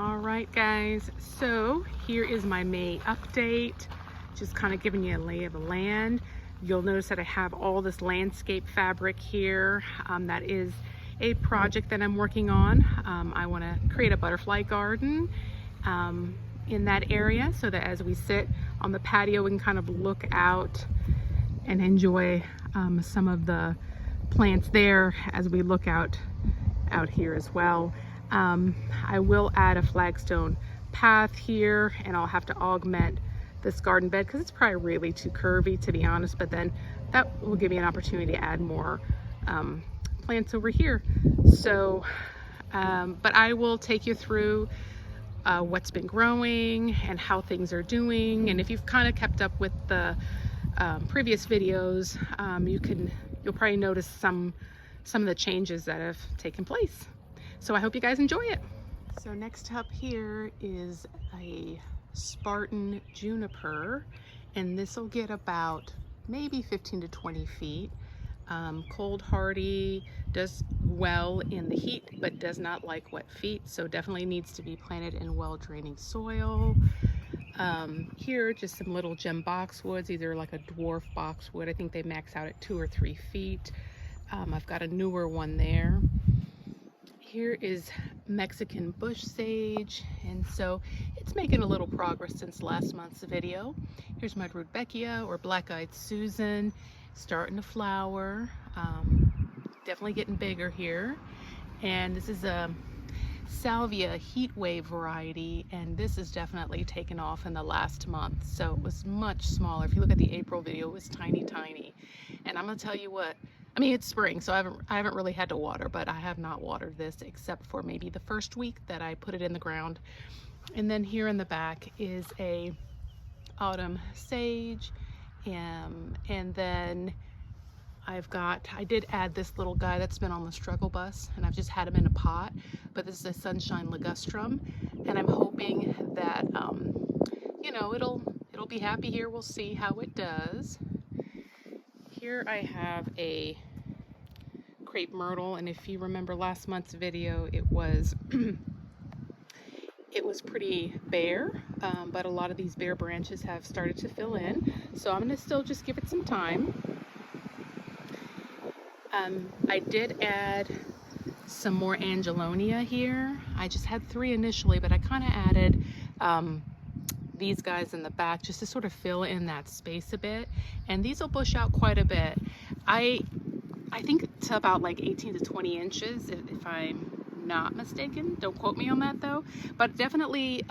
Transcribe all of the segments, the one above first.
All right, guys, so here is my May update, just kind of giving you a lay of the land. You'll notice that I have all this landscape fabric here. That is a project that I'm working on. I want to create a butterfly garden in that area so that as we sit on the patio, we can kind of look out and enjoy some of the plants there as we look out here as well. I will add a flagstone path here, and I'll have to augment this garden bed because it's probably really too curvy, to be honest, but then that will give me an opportunity to add more plants over here. So but I will take you through what's been growing and how things are doing, and if you've kind of kept up with the previous videos, you'll probably notice some of the changes that have taken place. So I hope you guys enjoy it. So next up here is a Spartan juniper, and this will get about maybe 15 to 20 feet. Cold hardy, does well in the heat, but does not like wet feet, so definitely needs to be planted in well draining soil. Here, just some little gem boxwoods, either like a dwarf boxwood. I think they max out at 2 or 3 feet. I've got a newer one there. Here is Mexican bush sage, and so it's making a little progress since last month's video. Here's my rudbeckia, or black-eyed Susan, starting to flower. Definitely getting bigger here. And this is a salvia heatwave variety, and this is definitely taken off in the last month. So it was much smaller. If you look at the April video, it was tiny. And I'm gonna tell you what, I mean, it's spring, so I haven't really had to water, but I have not watered this except for maybe the first week that I put it in the ground. And then here in the back is a autumn sage, and then I did add this little guy that's been on the struggle bus, and I've just had him in a pot, but this is a sunshine ligustrum, and I'm hoping that you know, it'll be happy here. We'll see how it does. Here I have a crepe myrtle, and if you remember last month's video, it was it was pretty bare, but a lot of these bare branches have started to fill in, so I'm going to still just give it some time. I did add some more Angelonia here. I just had 3 initially, but I kind of added these guys in the back just to sort of fill in that space a bit, and these will bush out quite a bit. I think to about like 18 to 20 inches if I'm not mistaken. Don't quote me on that though, but definitely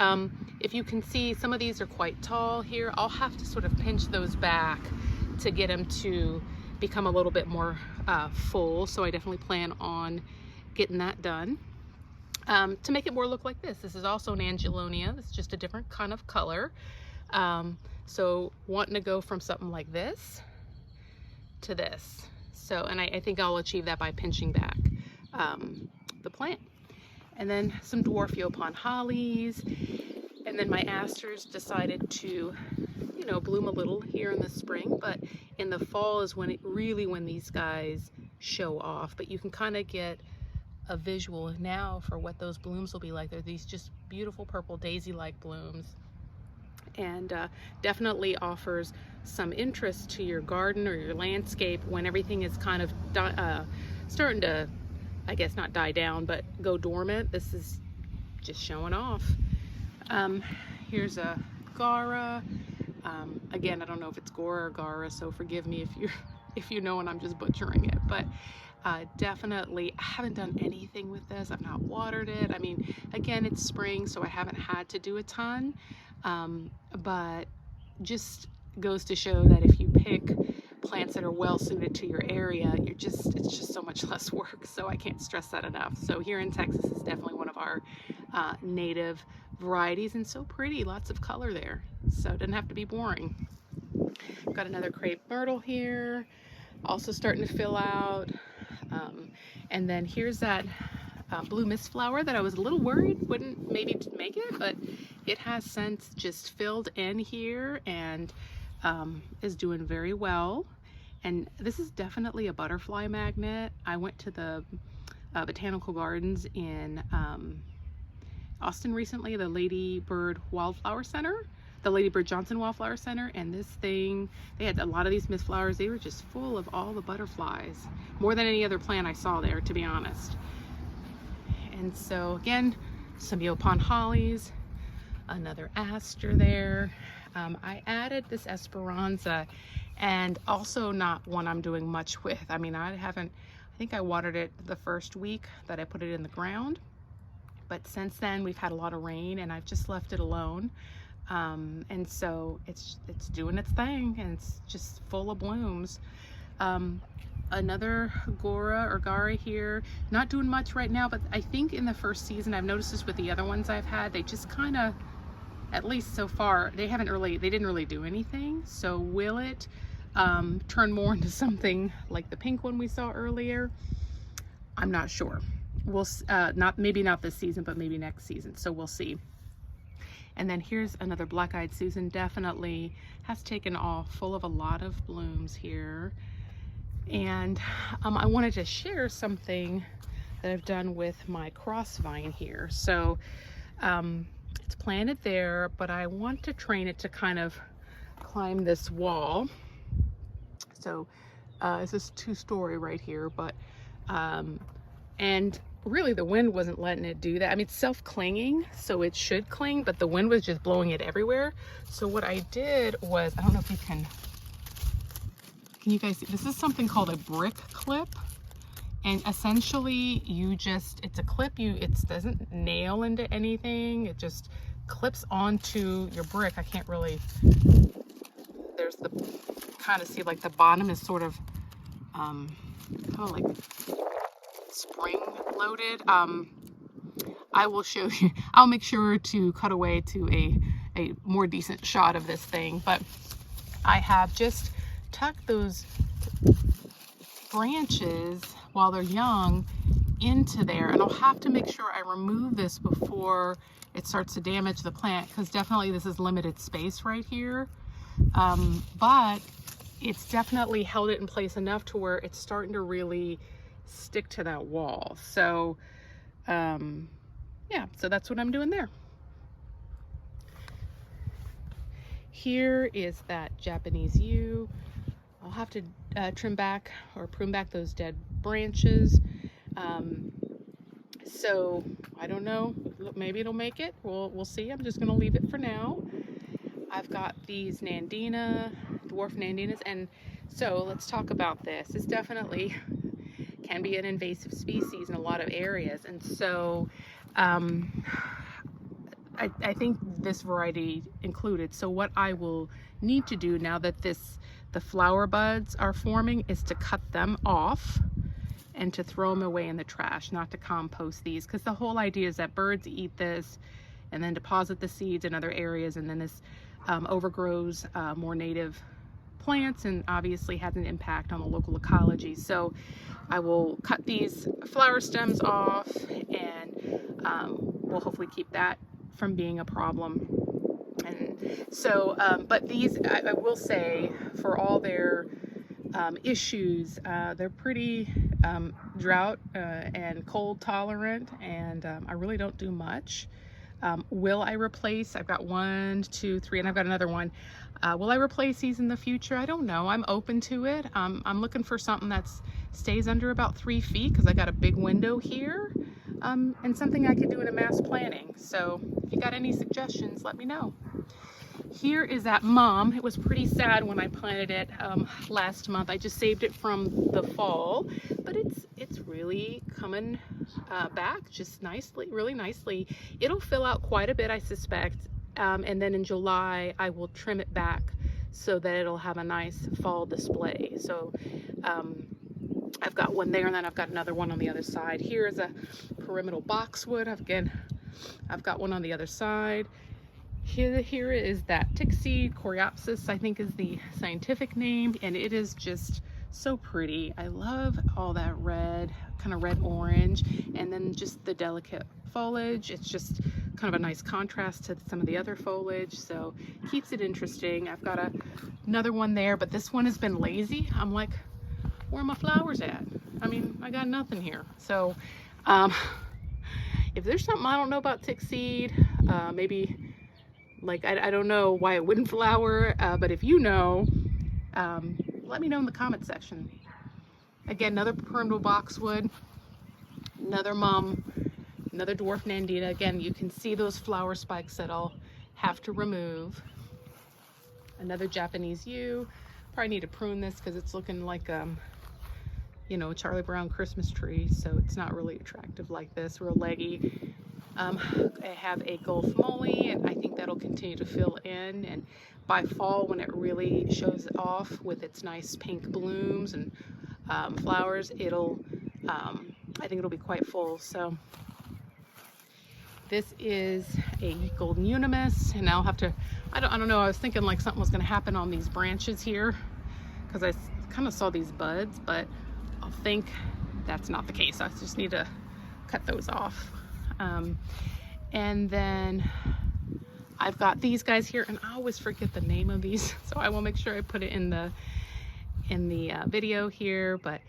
if you can see, some of these are quite tall here. I'll have to sort of pinch those back to get them to become a little bit more full, so I definitely plan on getting that done. To make it more look like this. This is also an Angelonia. It's just a different kind of color. So wanting to go from something like this to this. So, and I think I'll achieve that by pinching back the plant. And then some dwarf yaupon hollies. And then my asters decided to, you know, bloom a little here in the spring, but in the fall is when these guys show off. But you can kind of get a visual now for what those blooms will be like. They're these just beautiful purple daisy-like blooms, and definitely offers some interest to your garden or your landscape when everything is kind of starting to, I guess not die down, but go dormant. This is just showing off. Here's a Gaura. Again, I don't know if it's Gaura or Gaura, so forgive me if you know and I'm just butchering it, but definitely I haven't done anything with this. I've not watered it. I mean, again, it's spring, so I haven't had to do a ton, but just goes to show that if you pick plants that are well suited to your area, it's just so much less work. So I can't stress that enough. So here in Texas is definitely one of our native varieties, and so pretty, lots of color there, so it doesn't have to be boring. I've got another crepe myrtle here, also starting to fill out. And then here's that blue mistflower that I was a little worried wouldn't maybe make it, but it has since just filled in here and is doing very well. And this is definitely a butterfly magnet. I went to the botanical gardens in Austin recently, the Ladybird Wildflower Center, the Ladybird Johnson Wildflower Center, and this thing, they had a lot of these mistflowers. They were just full of all the butterflies, more than any other plant I saw there, to be honest. And so again, some yaupon hollies, another aster there. I added this Esperanza, and also not one I'm doing much with. I mean, I think I watered it the first week that I put it in the ground, but since then we've had a lot of rain and I've just left it alone. And so it's doing its thing, and it's just full of blooms. Another Gaura here, not doing much right now, but I think in the first season, I've noticed this with the other ones I've had, they just kind of, at least so far, they didn't really do anything. So will it turn more into something like the pink one we saw earlier? I'm not sure. We'll maybe not this season, but maybe next season. So we'll see. And then here's another black-eyed Susan. Definitely has taken off, full of a lot of blooms here. And I wanted to share something that I've done with my crossvine here. So it's planted there, but I want to train it to kind of climb this wall. So it's this 2-story right here, but and really the wind wasn't letting it do that. I mean, it's self-clinging, so it should cling, but the wind was just blowing it everywhere. So what I did was, I don't know if you can you guys see, this is something called a brick clip. And essentially it's a clip, it doesn't nail into anything, it just clips onto your brick. I can't really, there's the, kind of see like the bottom is sort of, kind of like spring loaded. I will show you, I'll make sure to cut away to a more decent shot of this thing, but I have just tucked those branches while they're young into there, and I'll have to make sure I remove this before it starts to damage the plant, because definitely this is limited space right here, but it's definitely held it in place enough to where it's starting to really stick to that wall. So yeah, so that's what I'm doing there. Here is that Japanese yew. I'll have to trim back or prune back those dead branches. So I don't know, maybe it'll make it. We'll see. I'm just gonna leave it for now. I've got these nandina, dwarf nandinas, and so let's talk about this. It's definitely can be an invasive species in a lot of areas, and so I think this variety included. So what I will need to do now that the flower buds are forming is to cut them off and to throw them away in the trash, not to compost these, because the whole idea is that birds eat this and then deposit the seeds in other areas, and then this overgrows more native plants and obviously has an impact on the local ecology. So I will cut these flower stems off, and we'll hopefully keep that from being a problem. And so, but these, I will say, for all their issues, they're pretty drought and cold tolerant, and I really don't do much. Will I replace? I've got 1, 2, 3, and I've got another one. Will I replace these in the future? I don't know. I'm open to it. I'm looking for something that stays under about 3 feet, because I got a big window here, and something I could do in a mass planting. So if you got any suggestions, let me know. Here is that mum. It was pretty sad when I planted it last month. I just saved it from the fall, but it's really coming back just nicely, really nicely. It'll fill out quite a bit, I suspect, and then in July I will trim it back so that it'll have a nice fall display. So I've got one there, and then I've got another one on the other side. Here is a pyramidal boxwood. Again, I've got one on the other side. Here is that tick seed, coreopsis, I think is the scientific name, and it is just so pretty. I love all that red, kind of red orange, and then just the delicate foliage. It's just kind of a nice contrast to some of the other foliage, so keeps it interesting. I've got another one there, but this one has been lazy. I'm like, where are my flowers at? I mean, I got nothing here. So if there's something I don't know about tick seed, maybe like I don't know why it wouldn't flower, but if you know, let me know in the comment section. Again, another perennial boxwood, another another dwarf nandina. Again, you can see those flower spikes that I'll have to remove. Another Japanese yew. Probably need to prune this because it's looking like you know, Charlie Brown Christmas tree, so it's not really attractive like this, real leggy. I have a Gulf Moly, and I think that'll continue to fill in, and by fall when it really shows off with its nice pink blooms and flowers, it'll I think it'll be quite full. So this is a golden unimus, and I'll have to, I don't know, I was thinking like something was going to happen on these branches here because I kind of saw these buds, but I think that's not the case. I just need to cut those off. And then I've got these guys here, and I always forget the name of these, so I will make sure I put it in the video here, but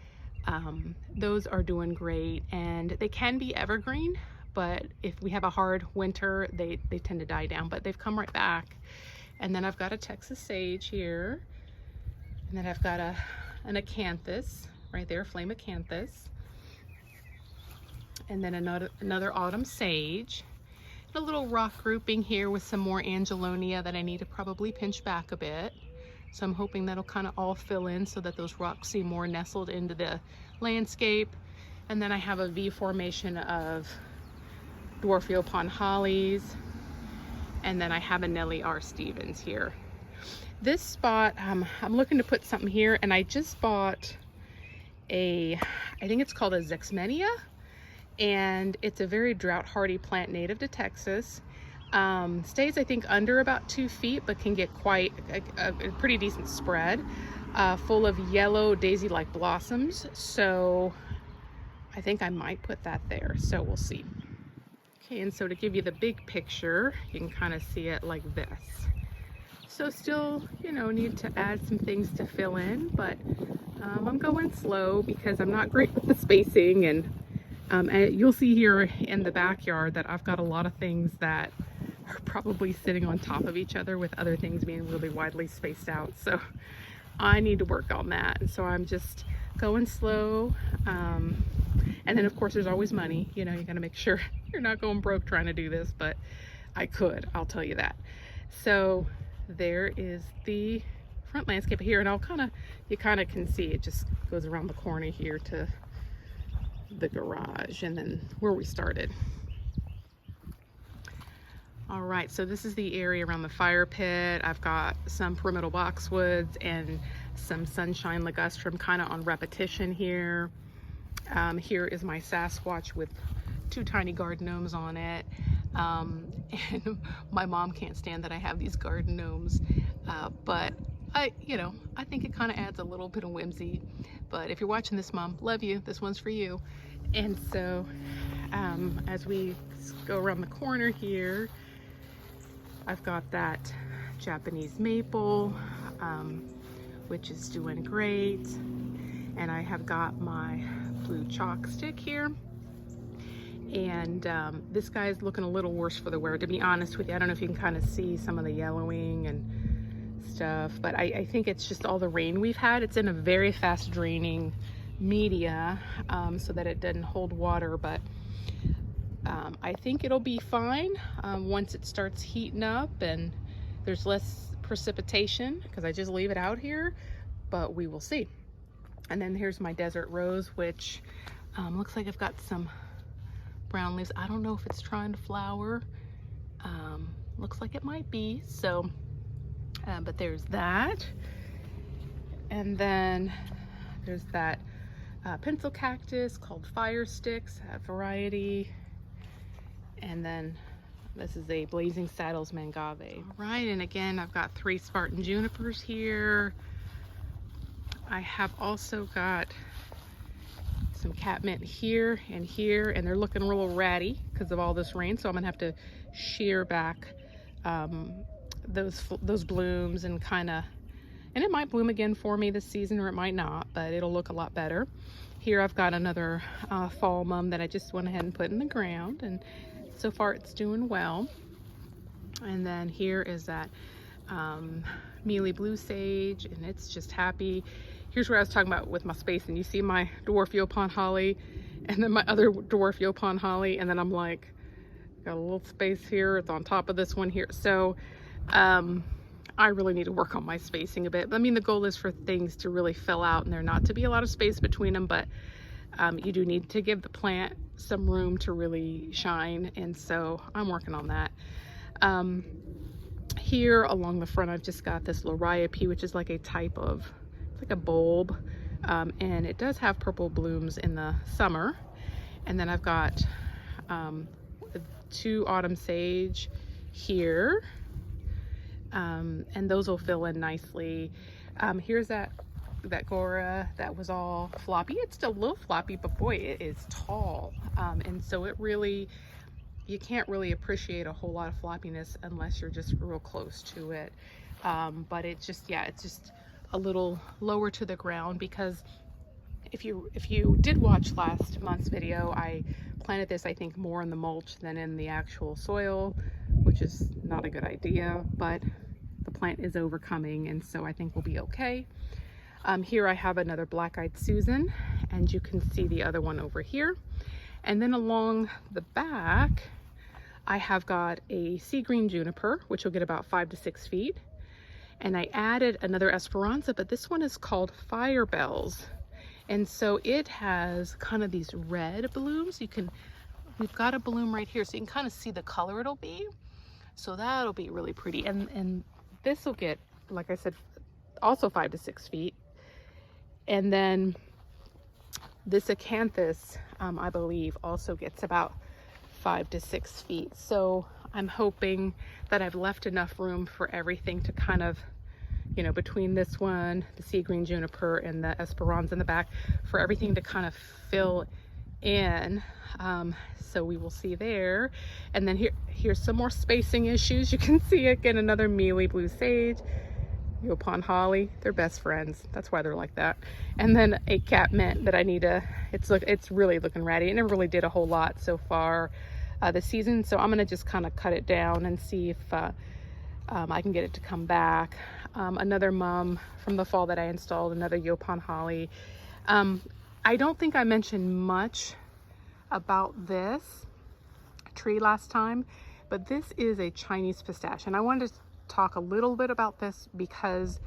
those are doing great, and they can be evergreen, but if we have a hard winter, they tend to die down, but they've come right back. And then I've got a Texas sage here, and then I've got an acanthus right there, flame acanthus, and then another autumn sage, and a little rock grouping here with some more Angelonia that I need to probably pinch back a bit. So I'm hoping that'll kind of all fill in so that those rocks seem more nestled into the landscape. And then I have a V formation of dwarf yaupon hollies, and then I have a Nelly R Stevens here. This spot, I'm looking to put something here, and I just bought I think it's called a Zexmenia, and it's a very drought hardy plant native to Texas. Stays I think under about 2 feet, but can get quite a pretty decent spread, full of yellow daisy-like blossoms. So I think I might put that there, so we'll see. Okay, and so to give you the big picture, you can kind of see it like this. So still, you know, need to add some things to fill in, but I'm going slow because I'm not great with the spacing, and you'll see here in the backyard that I've got a lot of things that are probably sitting on top of each other with other things being really widely spaced out. So I need to work on that, and so I'm just going slow. And then of course there's always money, you know, you got to make sure you're not going broke trying to do this, but I could, I'll tell you that. So there is the front landscape here, and you kind of can see it just goes around the corner here to the garage and then where we started. All right, so this is the area around the fire pit. I've got some pyramidal boxwoods and some sunshine ligustrum kind of on repetition here. Here is my Sasquatch with 2 tiny garden gnomes on it. And my mom can't stand that I have these garden gnomes, but I think it kind of adds a little bit of whimsy. But if you're watching this, Mom, love you. This one's for you. And so as we go around the corner here, I've got that Japanese maple, which is doing great. And I have got my blue CHALKSTIck here. And this guy's looking a little worse for the wear, to be honest with you. I don't know if you can kind of see some of the yellowing and stuff, but I think it's just all the rain we've had. It's in a very fast draining media, so that it doesn't hold water, but I think it'll be fine once it starts heating up and there's less precipitation, because I just leave it out here, but we will see. And then here's my desert rose, which looks like I've got some brown leaves. I don't know if it's trying to flower. Looks like it might be. So, but there's that. And then there's that pencil cactus called fire sticks, that variety. And then this is a blazing saddles mangave. All right, and again, I've got 3 Spartan junipers here. I have also got some catmint here, and they're looking real ratty because of all this rain, so I'm gonna have to shear back those blooms and it might bloom again for me this season, or it might not, but it'll look a lot better. Here I've got another fall mum that I just went ahead and put in the ground, and so far it's doing well. And then here is that mealy blue sage, and it's just happy. Here's where I was talking about with my spacing. You see my dwarf yaupon holly, and then my other dwarf yaupon holly, and then I'm like, got a little space here. It's on top of this one here. So I really need to work on my spacing a bit. I mean, the goal is for things to really fill out and there not to be a lot of space between them, but you do need to give the plant some room to really shine, and so I'm working on that. Here along the front, I've just got this liriope, which is like a type of, it's like a bulb, and it does have purple blooms in the summer. And then I've got 2 autumn sage here, and those will fill in nicely. Here's that Gaura that was all floppy. It's still a little floppy, but boy, it is tall, and so it really, you can't really appreciate a whole lot of floppiness unless you're just real close to it. But it just, yeah, it's just a little lower to the ground, because if you did watch last month's video, I planted this, I think, more in the mulch than in the actual soil, which is not a good idea, but the plant is overcoming, and so I think we'll be okay. Here I have another black-eyed Susan, and you can see the other one over here. And then along the back, I have got a seagreen juniper, which will get about 5 to 6 feet. And I added another Esperanza, but this one is called Fire Bells. And so it has kind of these red blooms. We've got a bloom right here, so you can kind of see the color it'll be. So that'll be really pretty. And this will get, like I said, also 5 to 6 feet. And then this acanthus, I believe, also gets about 5 to 6 feet. So I'm hoping that I've left enough room for everything to kind of, you know, between this one, the seagreen juniper, and the Esperanza in the back, for everything to kind of fill in. So we will see there. And then here's some more spacing issues. You can see again another mealy blue sage, yaupon holly, they're best friends. That's why they're like that. And then a cat mint that I need to, it's really looking ratty. It never really did a whole lot so far this season. So I'm gonna just kind of cut it down and see if I can get it to come back. Another mum from the fall that I installed, another yaupon holly. I don't think I mentioned much about this tree last time, but this is a Chinese pistache, and I wanted to talk a little bit about this because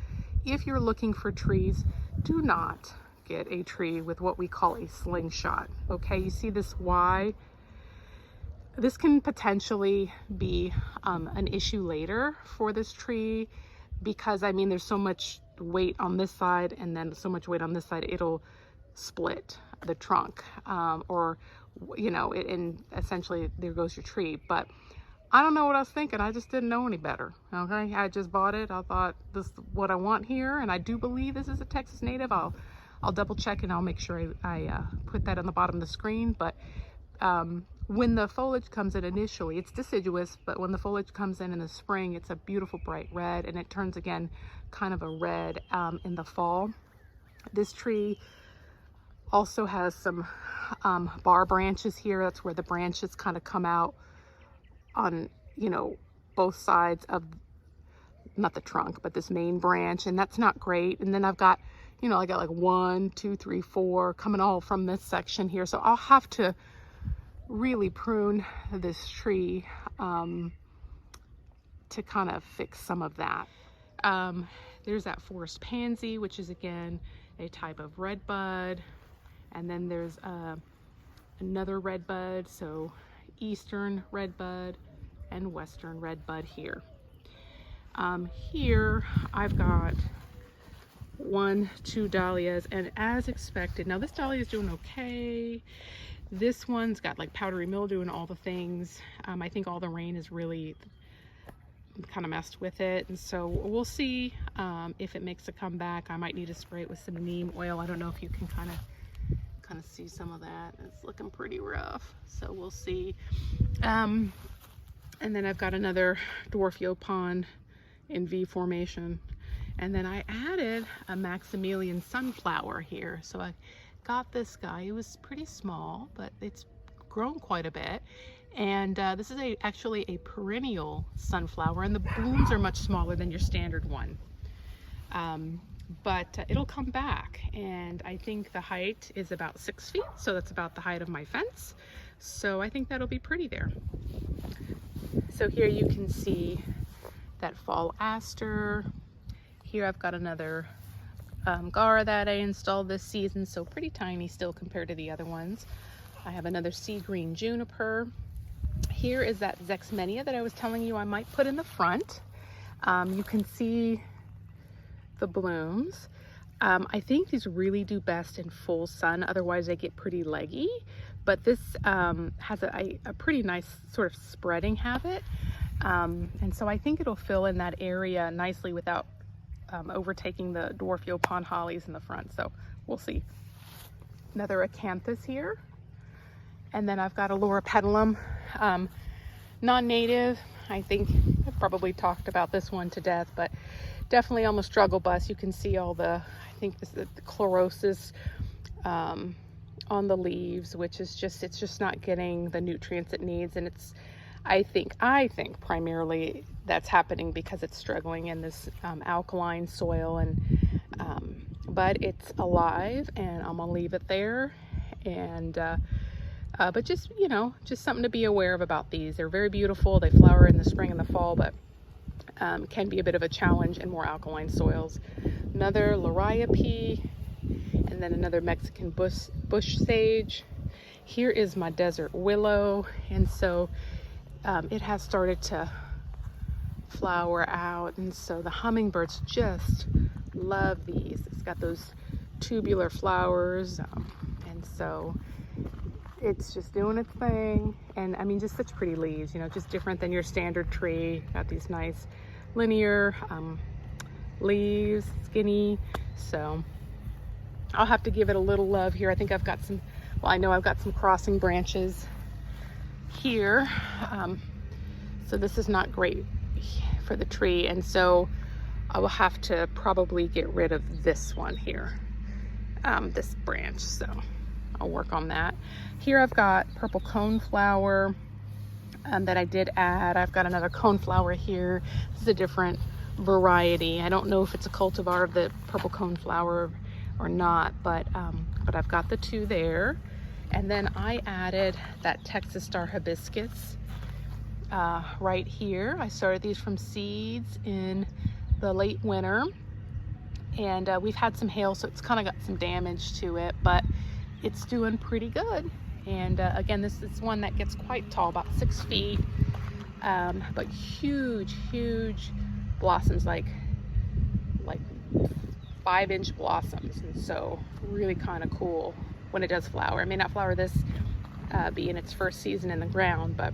if you're looking for trees, do not get a tree with what we call a slingshot. Okay, you see this Y? This can potentially be an issue later for this tree, because I mean there's so much weight on this side and then so much weight on this side, it'll split the trunk, or you know, and essentially there goes your tree. But I don't know what I was thinking. I just didn't know any better. Okay, I just bought it. I thought this is what I want here, and I do believe this is a Texas native. I'll double check and I'll make sure I put that on the bottom of the screen. But when the foliage comes in initially, it's deciduous, but when the foliage comes in the spring, it's a beautiful bright red, and it turns again kind of a red in the fall. This tree also has some bar branches here. That's where the branches kind of come out on, you know, both sides of, not the trunk, but this main branch, and that's not great. And then I've got, you know, I got like 1, 2, 3, 4 coming all from this section here. So I'll have to really prune this tree to kind of fix some of that. There's that forest pansy, which is again a type of redbud. And then there's another redbud, so eastern redbud and western redbud here. Here I've got 1, 2 dahlias, and as expected, now this dahlia is doing okay. This one's got like powdery mildew and all the things. I think all the rain has really kind of messed with it, and so we'll see if it makes a comeback. I might need to spray it with some neem oil. I don't know if you can kind of see some of that. It's looking pretty rough, so we'll see. And then I've got another dwarf yaupon in V formation, and then I added a Maximilian sunflower here. So I got this guy. It was pretty small, but it's grown quite a bit. And this is actually a perennial sunflower, and the blooms are much smaller than your standard one. But it'll come back, and I think the height is about 6 feet, so that's about the height of my fence. So I think that'll be pretty there. So here you can see that fall aster. Here I've got another Gaura that I installed this season, so pretty tiny still compared to the other ones. I have another seagreen juniper. Here is that Zexmenia that I was telling you I might put in the front. You can see the blooms. I think these really do best in full sun, otherwise they get pretty leggy. But this has a pretty nice sort of spreading habit. And so I think it'll fill in that area nicely without overtaking the dwarf yaupon hollies in the front. So we'll see. Another acanthus here. And then I've got a liriope, non-native. I think I've probably talked about this one to death, but definitely almost struggle bus. You can see all the, I think this is the chlorosis on the leaves, which is just, it's just not getting the nutrients it needs. And it's, I think primarily that's happening because it's struggling in this alkaline soil. And but it's alive, and I'm gonna leave it there. And but just, you know, just something to be aware of about these. They're very beautiful. They flower in the spring and the fall, but can be a bit of a challenge in more alkaline soils. Another liriope, and then another Mexican bush sage. Here is my desert willow, and so it has started to flower out, and so the hummingbirds just love these. It's got those tubular flowers, and so it's just doing its thing. And I mean, just such pretty leaves, you know, just different than your standard tree. Got these nice linear leaves, skinny. So I'll have to give it a little love here. I think I've got some, well, I know I've got some crossing branches here. So this is not great for the tree, and so I will have to probably get rid of this one here, this branch. So I'll work on that. Here I've got purple coneflower that I did add. I've got another coneflower here. This is a different variety. I don't know if it's a cultivar of the purple coneflower or not, but I've got the two there. And then I added that Texas star hibiscus right here. I started these from seeds in the late winter, and we've had some hail, so it's kind of got some damage to it, but it's doing pretty good. And again, this is one that gets quite tall, about 6 feet, but huge blossoms, like 5-inch blossoms. And so really kind of cool when it does flower. It may not flower this be in its first season in the ground, but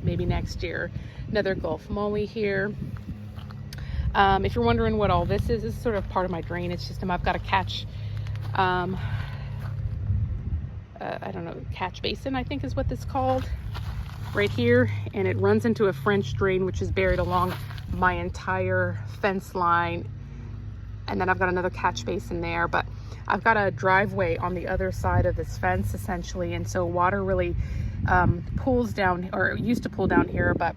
maybe next year. Another Gulf molly here. If you're wondering what all this is sort of part of my drainage system. I've got a catch, I don't know, catch basin, I think is what this is called, right here, and it runs into a French drain which is buried along my entire fence line. And then I've got another catch basin there, but I've got a driveway on the other side of this fence essentially, and so water really pulls down, or used to pull down here, but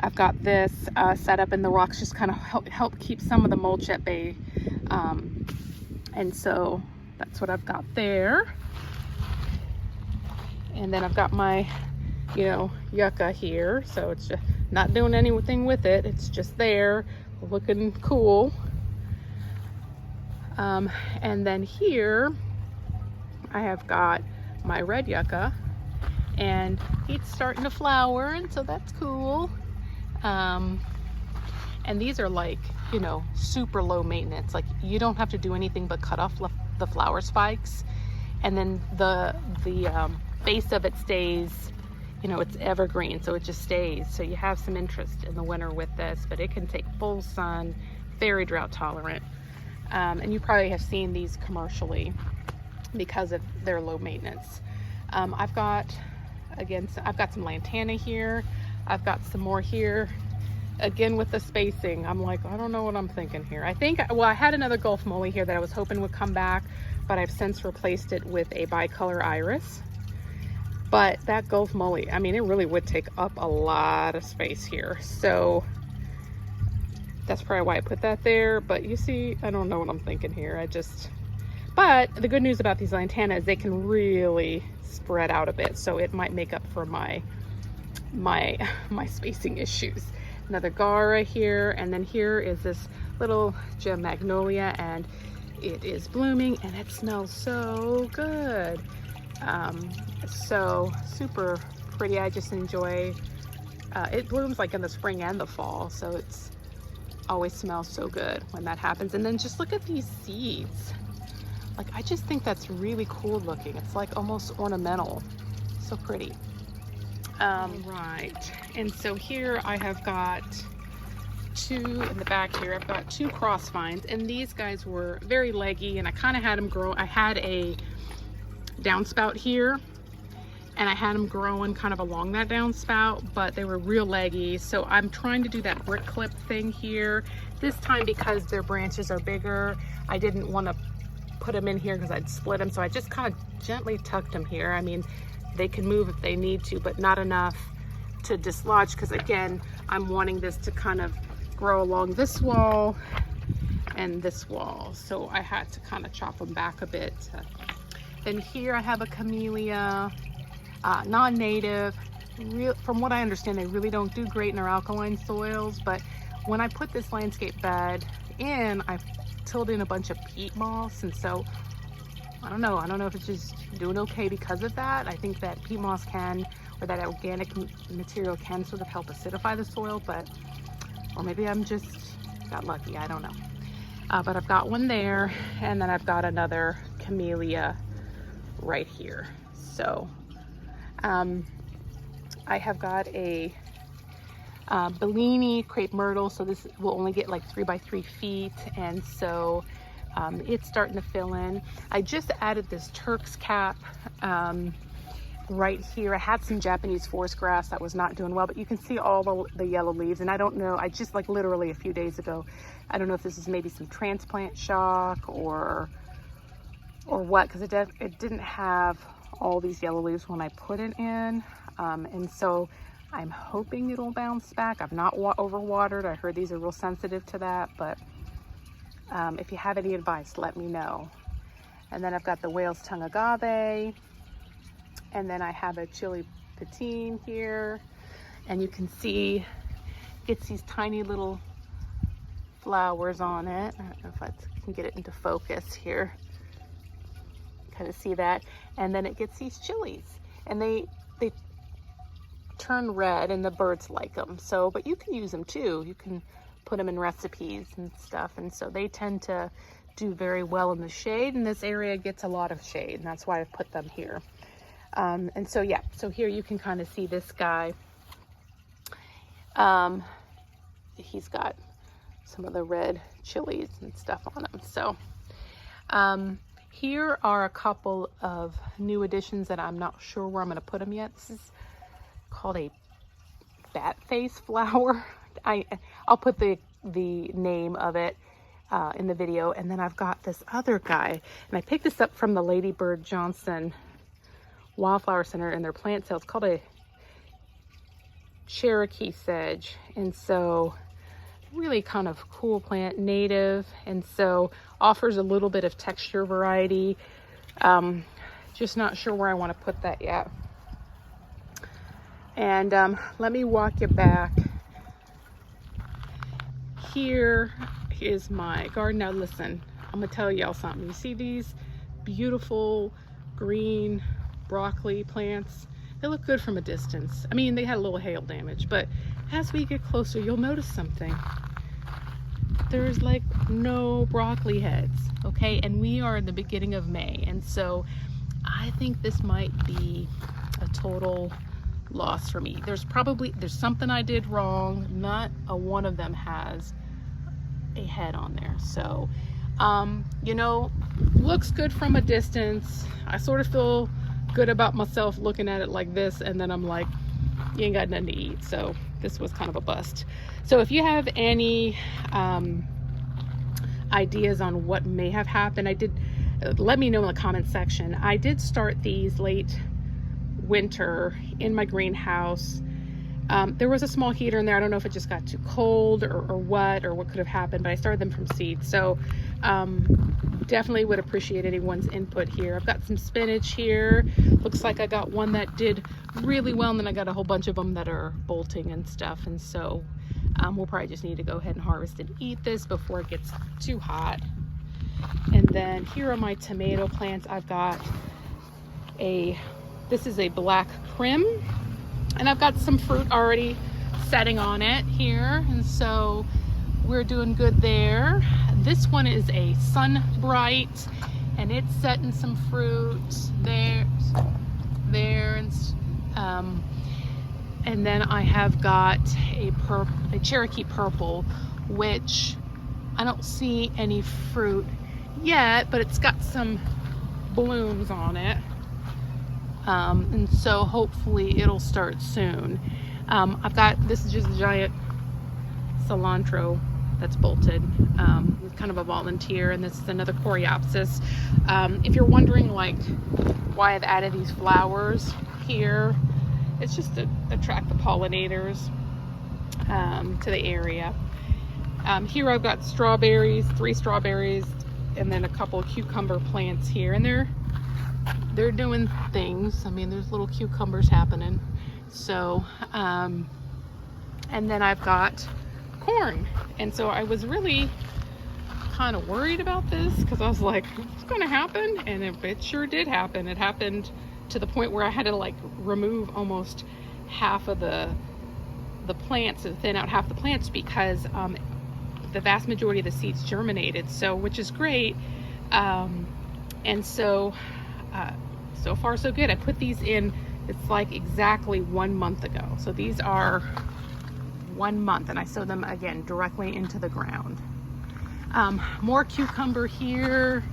I've got this set up, and the rocks just kind of help keep some of the mulch at bay, and so that's what I've got there. And then I've got my, you know, yucca here, so it's just not doing anything with it, it's just there looking cool. And then here I have got my red yucca, and it's starting to flower, and so that's cool. And these are, like, you know, super low maintenance. Like, you don't have to do anything but cut off the flower spikes, and then the base of it stays, you know, it's evergreen, so it just stays. So you have some interest in the winter with this, but it can take full sun, very drought tolerant. And you probably have seen these commercially because of their low maintenance. I've got some lantana here. I've got some more here. Again, with the spacing, I'm like, I don't know what I'm thinking here. I think, well, I had another Gulf molly here that I was hoping would come back, but I've since replaced it with a bicolor iris. But that Gulf Mully, I mean, it really would take up a lot of space here. So that's probably why I put that there. But you see, I don't know what I'm thinking here. But the good news about these lantana is they can really spread out a bit. So it might make up for my spacing issues. Another Gaura here, and then here is this little gem magnolia, and it is blooming and it smells so good. So super pretty. I just enjoy it. Blooms like in the spring and the fall, so it's always smells so good when that happens. And then just look at these seeds. Like, I just think that's really cool looking. It's like almost ornamental. So pretty. Right, and so here I have got two in the back here. I've got two crossvines, and these guys were very leggy, and I kind of had them grow. I had a downspout here, and I had them growing kind of along that downspout, but they were real leggy. So I'm trying to do that brick clip thing here. This time, because their branches are bigger, I didn't want to put them in here because I'd split them. So I just kind of gently tucked them here. I mean, they can move if they need to, but not enough to dislodge, because again, I'm wanting this to kind of grow along this wall and this wall. So I had to kind of chop them back a bit. Then here I have a camellia, non-native. From what I understand, they really don't do great in our alkaline soils, but when I put this landscape bed in, I tilled in a bunch of peat moss, and so I don't know if it's just doing okay because of that. I think that peat moss can, or that organic material can sort of help acidify the soil, or maybe I'm just got lucky, I don't know. But I've got one there, and then I've got another camellia right here. So I have got a Bellini crepe myrtle, so this will only get like 3 by 3 feet, and so it's starting to fill in. I just added this Turk's cap right here. I had some Japanese forest grass that was not doing well, but you can see all the yellow leaves, and I don't know, I just like literally a few days ago, I don't know if this is maybe some transplant shock or what, because it didn't have all these yellow leaves when I put it in, and so I'm hoping it'll bounce back. I've not overwatered. I heard these are real sensitive to that, but if you have any advice, let me know. And then I've got the whale's tongue agave, and then I have a chili patine here, and you can see it's these tiny little flowers on it. I don't know if I can get it into focus here. Kind of see that, and then it gets these chilies, and they turn red, and the birds like them. So, but you can use them too. You can put them in recipes and stuff, and so they tend to do very well in the shade, and this area gets a lot of shade, and that's why I've put them here. And so yeah, so here you can kind of see this guy. He's got some of the red chilies and stuff on him. So here are a couple of new additions that I'm not sure where I'm going to put them yet. This is called a bat face flower. I'll put the name of it in the video. And then I've got this other guy, and I picked this up from the Lady Bird Johnson Wildflower Center in their plant sale. It's called a Cherokee sedge, and so really kind of cool plant, native, and so offers a little bit of texture variety. Just not sure where I want to put that yet. And let me walk you back. Here is my garden. Now listen, I'm gonna tell y'all something. You see these beautiful green broccoli plants? They look good from a distance. I mean, they had a little hail damage, but as we get closer, you'll notice something. There's like no broccoli heads, okay? And we are in the beginning of May, and so I think this might be a total loss for me. There's something I did wrong. Not a one of them has a head on there. So, you know, looks good from a distance. I sort of feel good about myself looking at it like this, and then I'm like, you ain't got nothing to eat. So this was kind of a bust. So if you have any ideas on what may have happened, let me know in the comment section. I did start these late winter in my greenhouse. There was a small heater in there. I don't know if it just got too cold or what could have happened, but I started them from seed. So definitely would appreciate anyone's input here. I've got some spinach here. Looks like I got one that did really well, and then I got a whole bunch of them that are bolting and stuff. And so we'll probably just need to go ahead and harvest and eat this before it gets too hot. And then here are my tomato plants. I've got this is a black prim, and I've got some fruit already setting on it here, and so we're doing good there. This one is a Sun Bright, and it's setting some fruit there, and then I have got a Cherokee purple, which I don't see any fruit yet, but it's got some blooms on it. And so hopefully it'll start soon. This is just a giant cilantro that's bolted. It's kind of a volunteer, and this is another coreopsis. If you're wondering like why I've added these flowers here, it's just to attract the pollinators to the area. Here I've got strawberries, 3 strawberries, and then a couple of cucumber plants here, and they're doing things. I mean, there's little cucumbers happening. So, and then I've got corn. And so I was really kind of worried about this because I was like, what's going to happen? And it sure did happen. It happened to the point where I had to like remove almost half of the plants and thin out half the plants because the vast majority of the seeds germinated. So, which is great. And so, so far so good. I put these in, it's like exactly 1 month ago. So these are 1 month, and I sow them again directly into the ground. More cucumber here,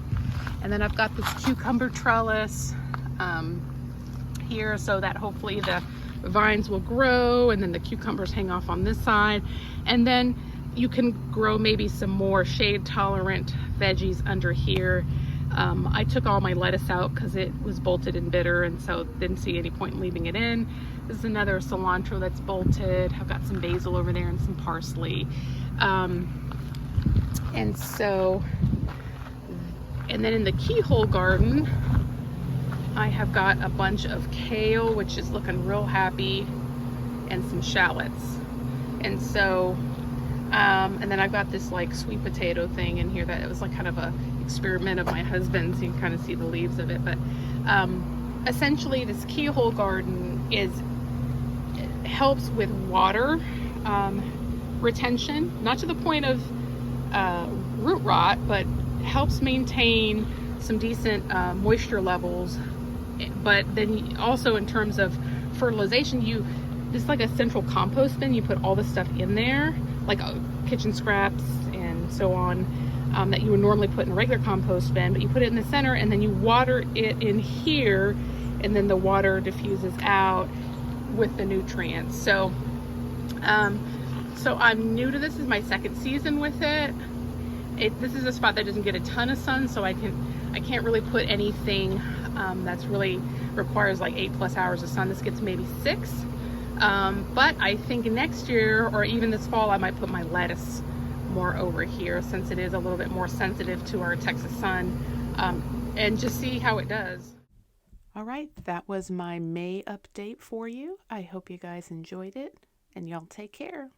and then I've got this cucumber trellis here, so that hopefully the vines will grow, and then the cucumbers hang off on this side, and then you can grow maybe some more shade tolerant veggies under here. I took all my lettuce out because it was bolted and bitter, and so didn't see any point in leaving it in. This is another cilantro that's bolted. I've got some basil over there and some parsley. And then in the keyhole garden, I have got a bunch of kale, which is looking real happy, and some shallots. And so, and then I've got this like sweet potato thing in here that it was like kind of a experiment of my husband's. You can kind of see the leaves of it, but essentially this keyhole garden helps with water retention, not to the point of root rot, but helps maintain some decent moisture levels. But then also in terms of fertilization, it's like a central compost bin. You put all the stuff in there, like kitchen scraps and so on, that you would normally put in a regular compost bin, but you put it in the center, and then you water it in here, and then the water diffuses out with the nutrients. So so I'm new to this. This is my second season with it. This is a spot that doesn't get a ton of sun, so I can't really put anything that's really requires like 8+ hours of sun. This gets maybe 6. But I think next year or even this fall I might put my lettuce more over here, since it is a little bit more sensitive to our Texas sun, and just see how it does. All right, that was my May update for you. I hope you guys enjoyed it, and y'all take care.